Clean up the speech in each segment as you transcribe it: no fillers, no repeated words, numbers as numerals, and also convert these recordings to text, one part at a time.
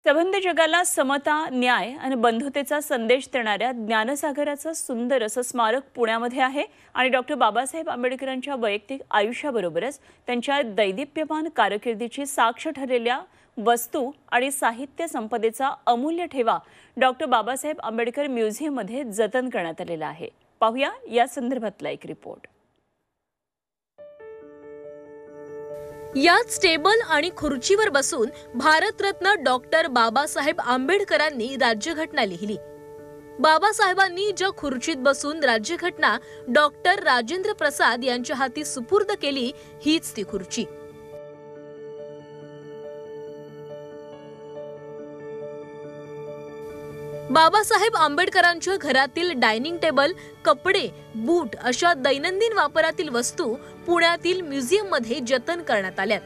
सबंध जगाला समता, न्याय आणि बंधुतेचा संदेश देणाऱ्या ज्ञानसागराचं सुंदर असं स्मारक पुण्यामध्ये आहे आणि डॉक्टर बाबासाहेब आंबेडकरांच्या वैयक्तिक आयुष्याबरोबरच त्यांच्या दैदिप्यमान कारकिर्दीची साक्ष ठरलेल्या वस्तू आणि साहित्य संपदेचा अमूल्य ठेवा डॉक्टर बाबासाहेब आंबेडकर म्युझियममध्ये जतन करण्यात आलेला आहे। पाहूया या संदर्भातला एक रिपोर्ट। याच टेबल आणि खुर्चीवर बसून भारतरत्न डॉक्टर बाबासाहेब आंबेडकरांनी राज्यघटना लिहिली। बाबासाहेबांनी ज्या खुर्चीत बसून राज्यघटना डॉक्टर राजेंद्र प्रसाद यांच्या हाती सुपूर्द केली, हीच ती खुर्ची। बाबासाहेब आंबेडकरांच्या घरातील डायनिंग टेबल, कपडे, बूट अशा दैनंदिन वापरातील वस्तू पुण्यातील म्युझियम मध्ये जतन करण्यात आल्या।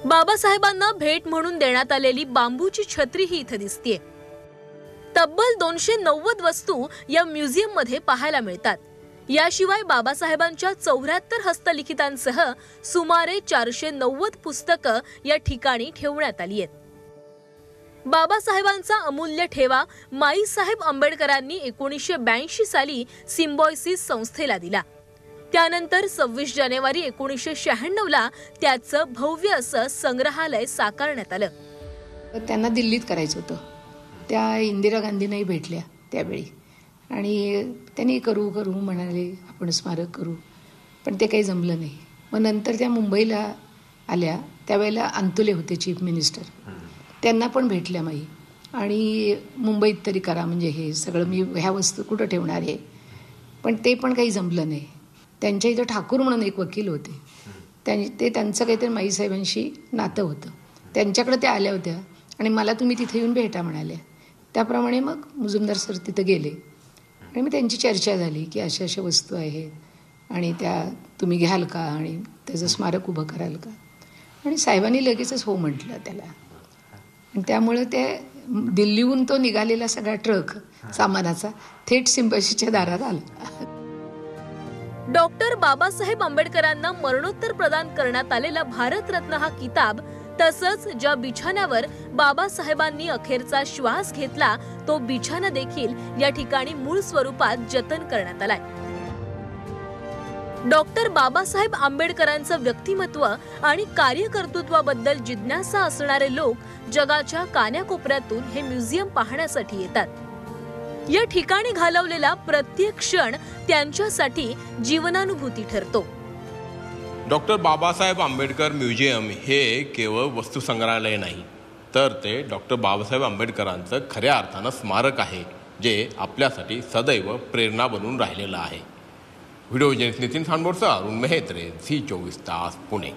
बाबासाहेबांना भेट म्हणून देण्यात आलेली बांबूची छत्री ही इथे दिसतेय। तब्बल 290 वस्तू या म्युझियम मध्ये पाहायला मिळतात। याशिवाय बाबासाहेबांच्या 74 हस्तलिखितांसह सुमारे 490 पुस्तकं या ठिकाणी ठेवण्यात आली आहेत। बाबासाहेबांचा अमूल्य ठेवा माईसाहेब आंबेडकरांनी 1982 साली सिम्बॉयसिस संस्थेला दिला। त्यानंतर 26 जानेवारी 1996 ला त्याचं भव्य असं संग्रहालय साकारण्यात आलं। त्यांना दिल्लीत करायचं होतं, त्या इंदिरा गांधींनाही भेटल्या त्यावेळी आणि त्यांनी करू म्हणाले, आपण स्मारक करू, पण ते काही जमलं नाही। मग नंतर त्या मुंबईला आल्या, त्यावेळेला अंतुले होते चीफ मिनिस्टर, त्यांना पण भेटल्या माई आणि मुंबईत तरी करा, म्हणजे हे सगळं मी ह्या वस्तू कुठं ठेवणार आहे, पण ते पण काही जमलं नाही। त्यांच्या इथं ठाकूर म्हणून एक वकील होते, त्यांचं काहीतरी माईसाहेबांशी नातं होतं, त्यांच्याकडे त्या आल्या होत्या आणि मला तुम्ही तिथे येऊन भेटा म्हणाल्या। त्याप्रमाणे मग मुजुमदार सर तिथं गेले आणि मग त्यांची चर्चा झाली की अशा अशा वस्तू आहेत आणि त्या तुम्ही घ्याल का आणि त्याचं स्मारक उभं कराल का, आणि साहेबांनी लगेचच हो म्हटलं त्याला। आणि त्यामुळे ते दिल्लीहून तो निघालेला सगळा ट्रक सामानाचा थेट सिम्बॉयसिसच्या दारात आला। डॉक्टर बाबासाहेब आंबेडकरांना मरणोत्तर प्रदान करण्यात आलेला भारतरत्न हा किताब, तसंच ज्या बिछाण्यावर बाबासाहेबांनी अखेरचा श्वास घेतला तो बिछाना देखील या ठिकाणी मूळ स्वरूपात जतन करण्यात आलाय। डॉक्टर बाबासाहेब आंबेडकरांचं व्यक्तिमत्व आणि कार्यकर्तृत्वाबद्दल जिज्ञासा असणारे लोक जगाच्या कानाकोपऱ्यातून हे म्युझियम पाहण्यासाठी येतात। या ठिकाणी घालवलेला प्रत्येक क्षण त्यांच्यासाठी जीवनानुभूती ठरतो। डॉक्टर बाबासाहेब आंबेडकर म्युझियम हे केवळ वस्तू संग्रहालय नाही, तर ते डॉक्टर बाबासाहेब आंबेडकरांचं खऱ्या अर्थानं स्मारक आहे, जे आपल्यासाठी सदैव प्रेरणा बनून राहिलेलं आहे। व्हिडिओ जर्नलिस्ट नितीन सांडबोरसह अरुण मेहत्रे, झी 24 तास, पुणे।